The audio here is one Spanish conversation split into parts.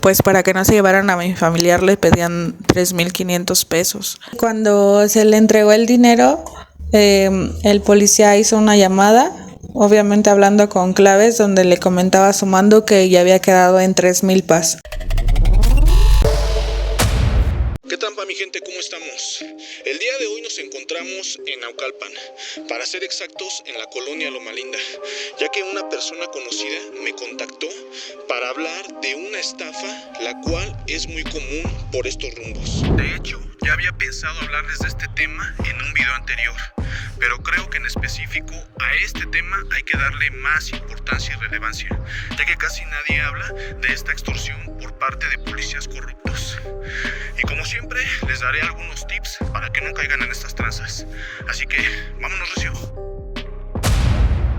Pues para que no se llevaran a mi familiar le pedían 3,500 pesos. Cuando se le entregó el dinero, el policía hizo una llamada, obviamente hablando con claves, donde le comentaba a su mando que ya había quedado en 3,000 pesos. ¿Qué trampa, mi gente? ¿Cómo estamos? El día de hoy nos encontramos en Naucalpan, para ser exactos en la colonia Loma Linda, ya que una persona conocida me contactó para hablar de una estafa, la cual es muy común por estos rumbos. De hecho, ya había pensado hablarles de este tema en un video anterior, pero creo que en específico a este tema hay que darle más importancia y relevancia, ya que casi nadie habla de esta extorsión por parte de policías corruptos. Y como siempre, les daré algunos tips para que no caigan en estas tranzas. Así que, vámonos, recio.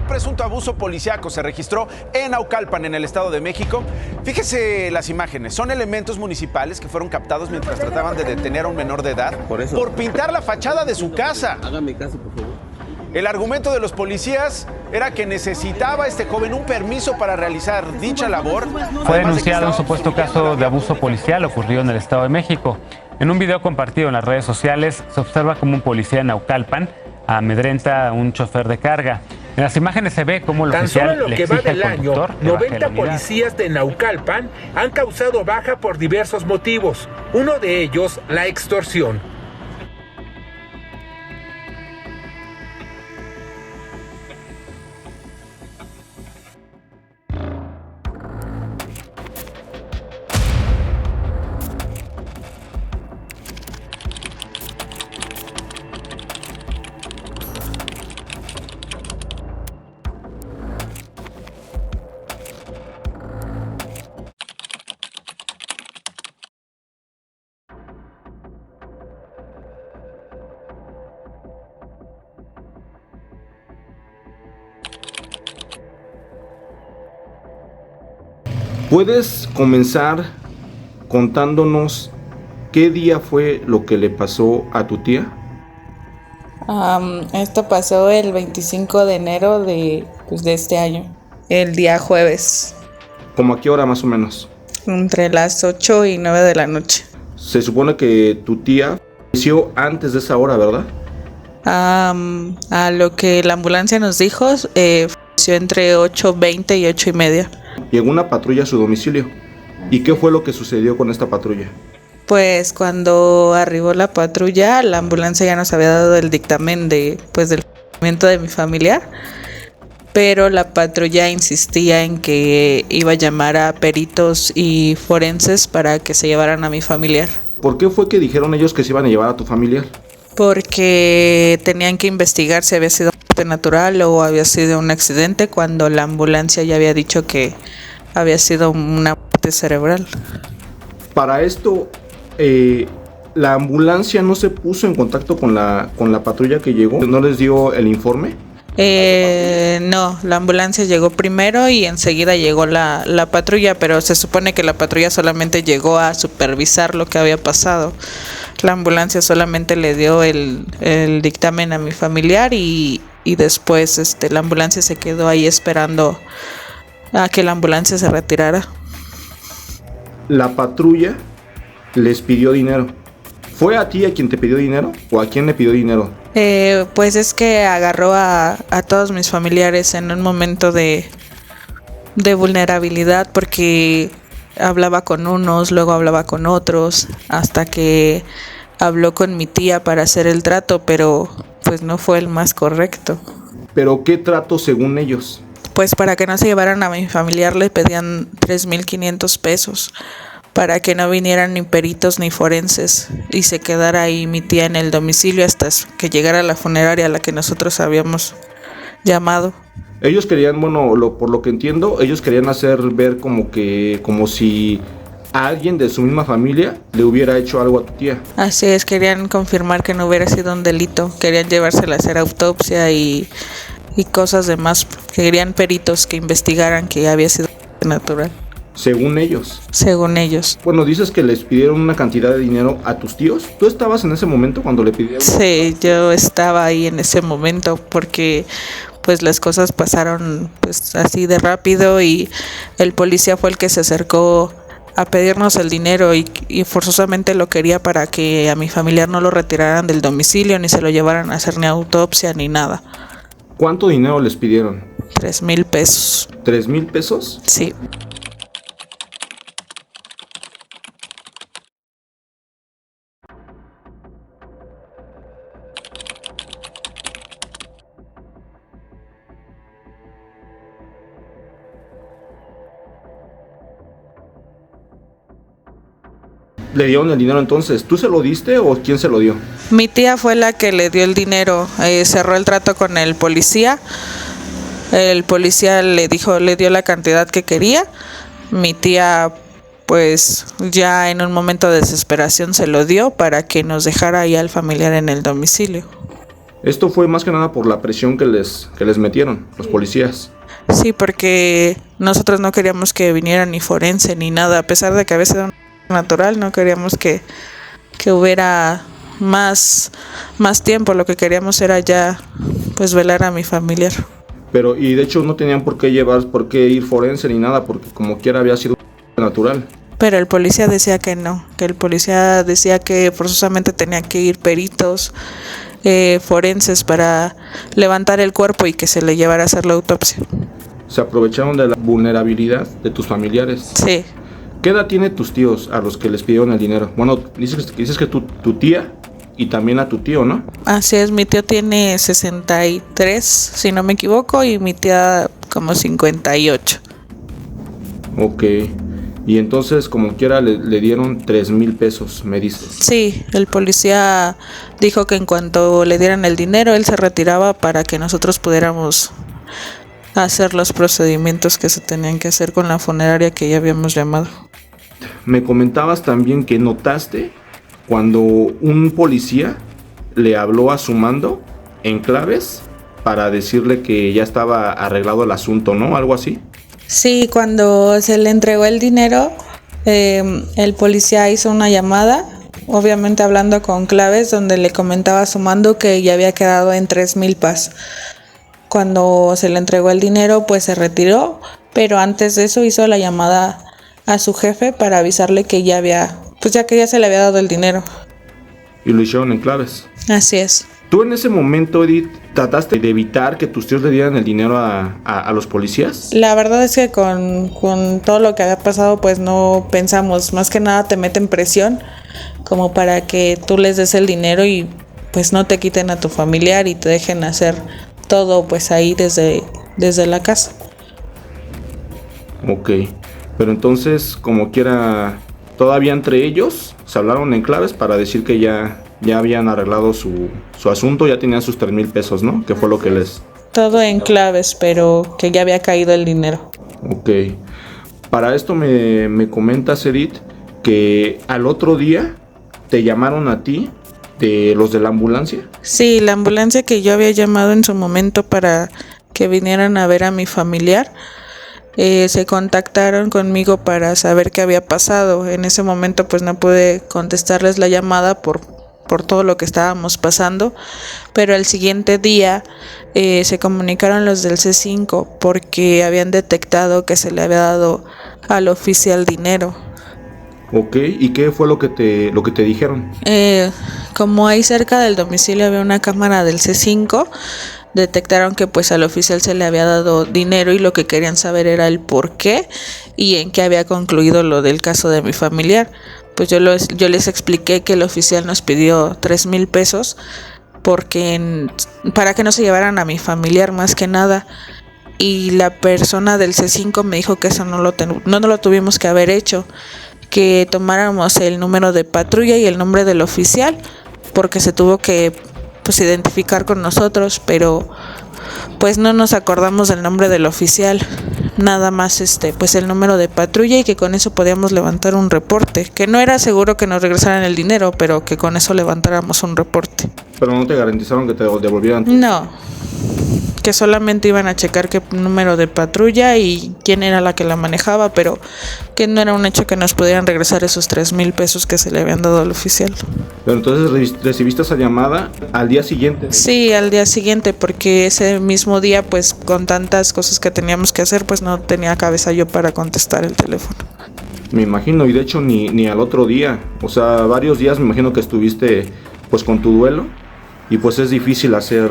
Presunto abuso policiaco se registró en Naucalpan, en el Estado de México. Fíjese las imágenes. Son elementos municipales que fueron captados mientras trataban de detener a un menor de edad por pintar la fachada de su casa. Hágame caso, por favor. El argumento de los policías era que necesitaba este joven un permiso para realizar dicha labor. Fue denunciado un supuesto caso de abuso policial ocurrido en el Estado de México. En un video compartido en las redes sociales se observa como un policía en Naucalpan amedrenta a un chofer de carga. En las imágenes se ve cómo el oficial le exige al conductor que baje 90 policías de Naucalpan han causado baja por diversos motivos. Uno de ellos, la extorsión. ¿Puedes comenzar contándonos qué día fue lo que le pasó a tu tía? Esto pasó el 25 de enero de este año, el día jueves, ¿Cómo a qué hora más o menos? entre las 8 y 9 de la noche. Se supone que tu tía falleció antes de esa hora, ¿verdad? A lo que la ambulancia nos dijo, falleció entre 8:20 y 8:30. Llegó una patrulla a su domicilio. ¿Y qué fue lo que sucedió con esta patrulla? Pues cuando arribó la patrulla, la ambulancia ya nos había dado el dictamen del fallecimiento de mi familiar, pero la patrulla insistía en que iba a llamar a peritos y forenses para que se llevaran a mi familiar. ¿Por qué fue que dijeron ellos que se iban a llevar a tu familiar? Porque tenían que investigar si había sido muerte natural o había sido un accidente, cuando la ambulancia ya había dicho que había sido una muerte cerebral. Para esto, la ambulancia no se puso en contacto con la patrulla que llegó, ¿no les dio el informe? No, la ambulancia llegó primero y enseguida llegó la patrulla, pero se supone que la patrulla solamente llegó a supervisar lo que había pasado. La ambulancia solamente le dio el dictamen a mi familiar y después la ambulancia se quedó ahí esperando a que la ambulancia se retirara. La patrulla les pidió dinero. ¿Fue a ti a quien te pidió dinero o a quién le pidió dinero? Pues es que agarró a todos mis familiares en un momento de vulnerabilidad, porque hablaba con unos, luego hablaba con otros, hasta que habló con mi tía para hacer el trato, pero pues no fue el más correcto. ¿Pero qué trato según ellos? Pues para que no se llevaran a mi familiar le pedían 3,500 pesos, para que no vinieran ni peritos ni forenses y se quedara ahí mi tía en el domicilio hasta que llegara la funeraria a la que nosotros habíamos llamado. Ellos querían, por lo que entiendo, ellos querían hacer ver como si a alguien de su misma familia le hubiera hecho algo a tu tía. Así es, querían confirmar que no hubiera sido un delito, querían llevársela a hacer autopsia y cosas demás, querían peritos que investigaran que había sido natural. Según ellos. Según ellos. Bueno, dices que les pidieron una cantidad de dinero a tus tíos. ¿Tú estabas en ese momento cuando le pidieron? Sí, yo estaba ahí en ese momento porque pues las cosas pasaron pues así de rápido y el policía fue el que se acercó a pedirnos el dinero y forzosamente lo quería para que a mi familiar no lo retiraran del domicilio, ni se lo llevaran a hacer ni autopsia ni nada. ¿Cuánto dinero les pidieron? 3,000 pesos. ¿3,000 pesos? Sí. ¿Le dieron el dinero entonces? ¿Tú se lo diste o quién se lo dio? Mi tía fue la que le dio el dinero, cerró el trato con el policía. El policía le dio la cantidad que quería. Mi tía, pues ya en un momento de desesperación se lo dio para que nos dejara ahí al familiar en el domicilio. Esto fue más que nada por la presión que les metieron los policías. Sí, porque nosotros no queríamos que viniera ni forense ni nada, a pesar de que a veces era natural, no queríamos que hubiera más tiempo. Lo que queríamos era ya pues velar a mi familiar. Pero y de hecho no tenían por qué ir forense ni nada, porque como quiera había sido natural. Pero el policía decía que no, que el policía decía que forzosamente tenían que ir peritos forenses para levantar el cuerpo y que se le llevara a hacer la autopsia. Se aprovecharon de la vulnerabilidad de tus familiares. Sí. ¿Qué edad tienen tus tíos a los que les pidieron el dinero? Bueno, dices que tu tía y también a tu tío, ¿no? Así es, mi tío tiene 63, si no me equivoco, y mi tía como 58. Ok. Y entonces, como quiera, le dieron 3,000 pesos, me dices. Sí, el policía dijo que en cuanto le dieran el dinero, él se retiraba para que nosotros pudiéramos hacer los procedimientos que se tenían que hacer con la funeraria que ya habíamos llamado. Me comentabas también que notaste cuando un policía le habló a su mando en claves para decirle que ya estaba arreglado el asunto, ¿no? Algo así. Sí, cuando se le entregó el dinero, el policía hizo una llamada, obviamente hablando con claves, donde le comentaba a su mando que ya había quedado en 3,000 PAS. Cuando se le entregó el dinero, pues se retiró, pero antes de eso hizo la llamada a su jefe para avisarle que ya se le había dado el dinero. Y lo hicieron en claves. Así es. ¿Tú en ese momento, Edith, trataste de evitar que tus tíos le dieran el dinero a los policías? La verdad es que con todo lo que había pasado, pues no pensamos. Más que nada te meten presión como para que tú les des el dinero y pues no te quiten a tu familiar y te dejen hacer todo pues ahí desde la casa. Ok, pero entonces como quiera, todavía entre ellos se hablaron en claves para decir que ya habían arreglado su asunto, ya tenían sus 3,000 pesos, ¿no? Que fue lo que les... Todo en claves, pero que ya había caído el dinero. Ok, para esto me comentas, Edith, que al otro día te llamaron a ti de los de la ambulancia. Sí, la ambulancia que yo había llamado en su momento para que vinieran a ver a mi familiar, se contactaron conmigo para saber qué había pasado. En ese momento pues no pude contestarles la llamada por todo lo que estábamos pasando, pero al siguiente día se comunicaron los del C5 porque habían detectado que se le había dado al oficial dinero. Ok, ¿y qué fue lo que te dijeron? Como ahí cerca del domicilio había una cámara del C5, detectaron que pues al oficial se le había dado dinero y lo que querían saber era el por qué y en qué había concluido lo del caso de mi familiar. Pues yo les expliqué que el oficial nos pidió 3,000 pesos para que no se llevaran a mi familiar más que nada. Y la persona del C5 me dijo que eso no lo tuvimos que haber hecho, que tomáramos el número de patrulla y el nombre del oficial, porque se tuvo que pues identificar con nosotros, pero pues no nos acordamos del nombre del oficial, nada más pues el número de patrulla, y que con eso podíamos levantar un reporte, que no era seguro que nos regresaran el dinero, pero que con eso levantáramos un reporte. Pero no te garantizaron que te devolvieran. No, que solamente iban a checar qué número de patrulla y quién era la que la manejaba, pero que no era un hecho que nos pudieran regresar esos 3,000 pesos que se le habían dado al oficial. Pero entonces recibiste esa llamada al día siguiente. Sí, al día siguiente, porque ese mismo día, pues con tantas cosas que teníamos que hacer, pues no tenía cabeza yo para contestar el teléfono. Me imagino, y de hecho ni al otro día, o sea, varios días me imagino que estuviste pues con tu duelo y pues es difícil hacer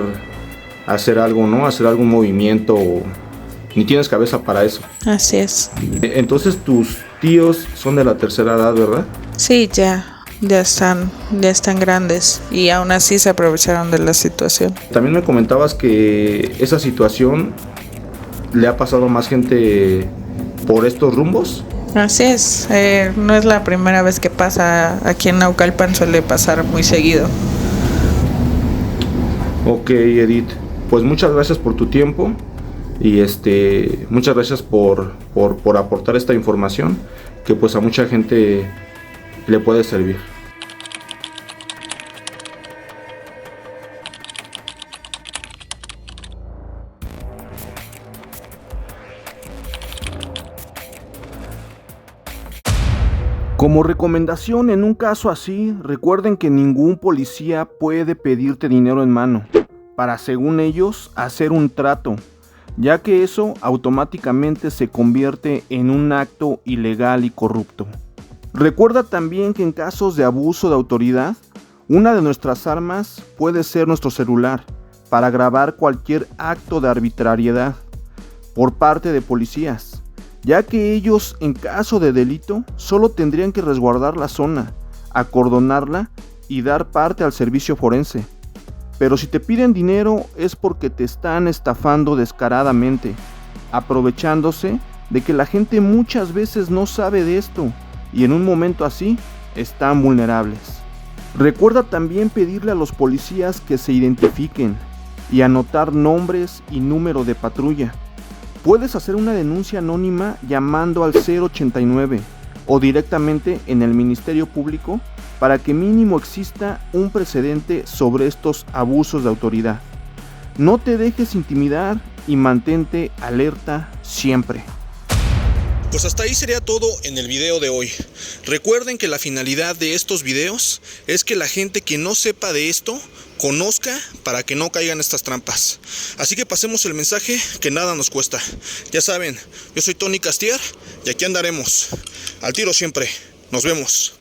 algo, ¿no? Hacer algún movimiento, ni tienes cabeza para eso. Así es. Entonces tus tíos son de la tercera edad, ¿verdad? Sí, ya están grandes y aún así se aprovecharon de la situación. También me comentabas que esa situación le ha pasado a más gente por estos rumbos. Así es, no es la primera vez que pasa, aquí en Naucalpan suele pasar muy seguido. Ok, Edith, pues muchas gracias por tu tiempo y muchas gracias por aportar esta información que pues a mucha gente le puede servir. Como recomendación en un caso así, recuerden que ningún policía puede pedirte dinero en mano para, según ellos, hacer un trato, ya que eso automáticamente se convierte en un acto ilegal y corrupto. Recuerda también que en casos de abuso de autoridad, una de nuestras armas puede ser nuestro celular para grabar cualquier acto de arbitrariedad por parte de policías, ya que ellos, en caso de delito, solo tendrían que resguardar la zona, acordonarla y dar parte al servicio forense. Pero si te piden dinero es porque te están estafando descaradamente, aprovechándose de que la gente muchas veces no sabe de esto y en un momento así están vulnerables. Recuerda también pedirle a los policías que se identifiquen y anotar nombres y número de patrulla. Puedes hacer una denuncia anónima llamando al 089 o directamente en el Ministerio Público para que mínimo exista un precedente sobre estos abusos de autoridad. No te dejes intimidar y mantente alerta siempre. Pues hasta ahí sería todo en el video de hoy. Recuerden que la finalidad de estos videos es que la gente que no sepa de esto conozca para que no caigan estas trampas. Así que pasemos el mensaje que nada nos cuesta. Ya saben, yo soy Tony Castier y aquí andaremos. Al tiro siempre. Nos vemos.